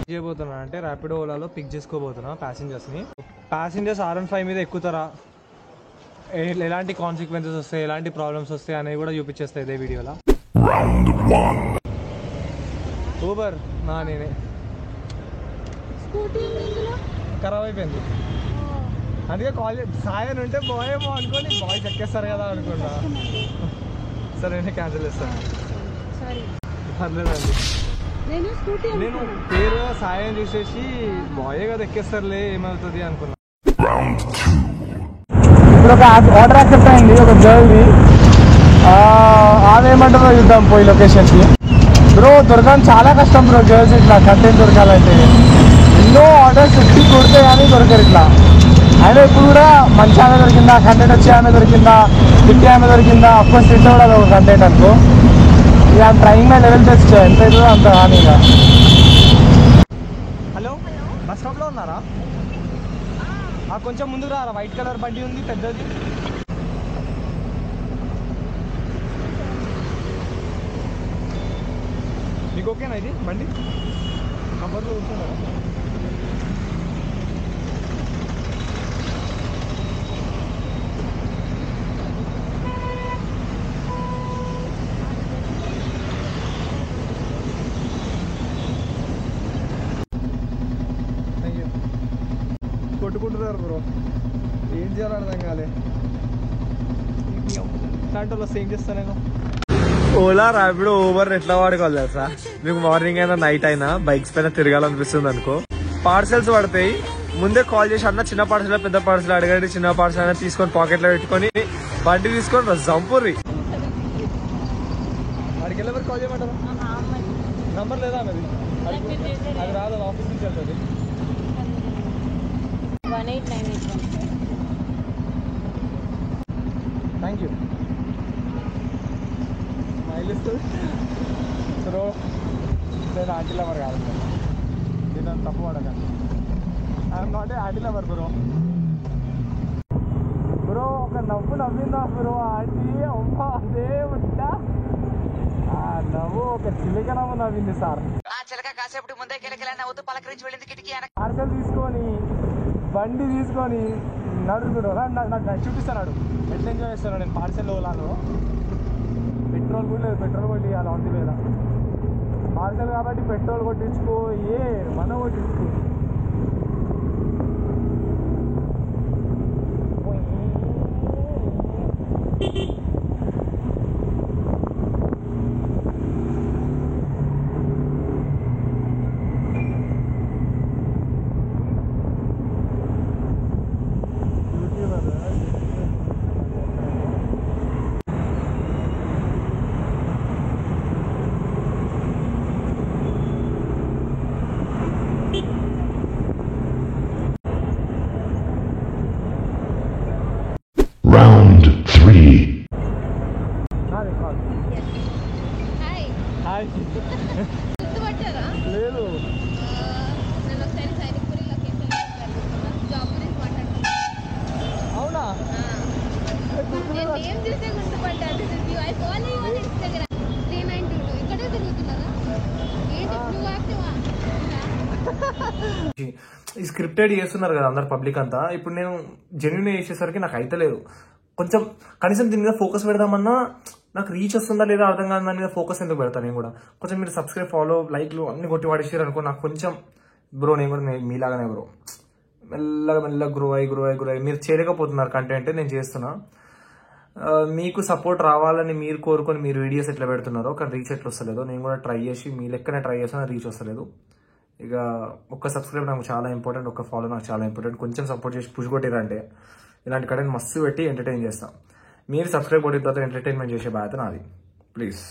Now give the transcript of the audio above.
చేయబోతున్నా అంటే Rapido ఓలాలో pick చేసుకోబోతున్నా passengers R15 మీద ఎక్కుతారా, ఎలాంటి కాన్సిక్వెన్సెస్ వస్తాయి, ఎలాంటి ప్రాబ్లమ్స్ వస్తాయి అనేవి కూడా చూపించేస్తాయి ఇదే వీడియోలో. ఊబర్ నేనే ఖరాబ్ అయిపోయింది, అందుకే కాల్ సాయి అని ఉంటే బాయేమో అనుకోని బాయ్స్ ఎక్కేస్తారు కదా అనుకున్నా. సరే నేను క్యాన్సిల్ చేస్తాను. పర్లేదండి, నేను పేరు సాయం చూసేసి బాయే కదా ఎక్కేస్తారులే ఏమవుతుంది అనుకున్నా. ఇప్పుడు ఒక ఆర్డర్ యాక్సెప్ట్ అయింది ఒక గర్ల్ది, ఆమెమంటారో చూద్దాం పోయి లొకేషన్కి. బ్రో దొరకడం చాలా కష్టం బ్రో, గర్ల్స్ ఇట్లా కంటెంట్ దొరకాలంటే. ఎన్నో ఆర్డర్స్ 50 కొడితే కానీ దొరకరు ఇట్లా. అయినా ఇప్పుడు కూడా మంచి ఆమె దొరికిందా, కంటెంట్ వచ్చే ఆమె దొరికిందా, తిట్టే ఆమె దొరికిందా, అఫ్కోర్స్ తిట్టే కూడా ఒక కంటెంట్ అనుకో. ఇక ట్రైన్ మీద లెవెల్ తెచ్చా ఎంత అవుతుందో అంత హానీగా. హలో, బస్ స్టాప్లో ఉన్నారా? కొంచెం ముందుకు రారా, వైట్ కలర్ బండి ఉంది పెద్దది. మీకు ఓకేనా ఇది బండి? కంఫర్ట్లో కూర్చున్నారా? కొట్టుకుంటున్నారు బ్రో, ఏం చేయాలో అర్థం కాలే. ఇట్లాంటి వాళ్ళు ఏం చేస్తా నేను. ఓలా ర్యాపిడో ఊబర్ ఎట్లా వాడుకోవాలి తెలుసా? మీకు మార్నింగ్ అయినా నైట్ అయినా బైక్స్ పైన తిరగాలనిపిస్తుంది అనుకో, పార్సెల్స్ పడతాయి, ముందే కాల్ చేసి అన్న చిన్న పార్సల్ పెద్ద పార్సల్ అడగండి, చిన్న పార్సల్ అయినా తీసుకొని పాకెట్లో పెట్టుకొని బండి తీసుకొని జంపుర్రి. వాడికి వెళ్ళి కాల్ చేయమంటారా? నంబర్ లేదా అది? అది రాదు, ఆఫీస్ నుంచి వెళ్తుంది. 18981. Thank you. మైలేజ్ బ్రో, నేను ఆంటీ లవర్ కాదు, నేను తప్పు పడకండి. I'm not a aunty lover bro. Bro ఒక నవ్వు నవ్విందా బ్రో ఆంటీ? అమ్మా అదే ఉంటా, ఆ నవ్వు ఒక చిలిక నవ్వు నవ్వింది సార్. పార్సల్ తీసుకొని బండి తీసుకొని నడుచుకుంటా నాకు చూపిస్తున్నాడు ఎట్లా ఎంజాయ్ చేస్తాను నేను పార్సెల్ ఓలాలో. పెట్రోల్ కూడా లేదు, పెట్రోల్ కొట్టియాలి ఆంటీ లేదా. పార్సెల్ కాబట్టి పెట్రోల్ కొట్టించుకో, మనం కొట్టించుకో. Round 3. హాయ్. గుర్తుపట్టారా? లేదు. నేను ఒకసారి సైనిక్పురిలో జాబ్ గురించి మాట్లాడుతున్నాను. అవునా? నేను ఏం చూస్తే గుర్తుపట్టాను. I follow you on Instagram 392. ఇక్కడే తిరుగుతున్నారా? ఏంటి బ్లూ యాక్టివా? ఈ స్క్రిప్టెడ్ చేస్తున్నారు కదా అందరు పబ్లిక్ అంతా. ఇప్పుడు నేను జెన్యున్ చేసేసరికి నాకు అయితలేదు. కొంచెం కనీసం దీని మీద ఫోకస్ పెడదామన్నా నాకు రీచ్ వస్తుందా లేదా అర్థం కాదు. దాని మీద ఫోకస్ ఎందుకు పెడతాను నేను కూడా. కొంచెం మీరు సబ్స్క్రైబ్, ఫాలో, లైక్లు అన్ని కొట్టి వాడేసారు అనుకో, నాకు కొంచెం బ్రో నేను కూడా మీలాగానే బ్రో మెల్లగా గ్రో అయ్యి మీరు చేయలేకపోతున్నారు కంటెంట్, నేను చేస్తున్నా. మీకు సపోర్ట్ రావాలని మీరు కోరుకొని మీరు వీడియోస్ ఎట్లా పెడుతున్నారో, కానీ రీచ్ ఎట్లా వస్తలేదో నేను కూడా ట్రై చేసి మీ లెక్కనే ట్రై చేస్తున్నా, రీచ్ వస్తలేదు. ఇక ఒక్క సబ్స్క్రైబ్ నాకు చాలా ఇంపార్టెంట్, ఒక్క ఫాలో నాకు చాలా ఇంపార్టెంట్. కొంచెం సపోర్ట్ చేసి పుష్ కొట్టిరంటే ఇలాంటి కంటెంట్ మస్తు పెట్టి ఎంటర్టైన్ చేస్తాం. మీరు సబ్స్క్రైబ్ కొట్టిన తర్వాత ఎంటర్టైన్మెంట్ చేసే బాధ్యత నాది. ప్లీజ్.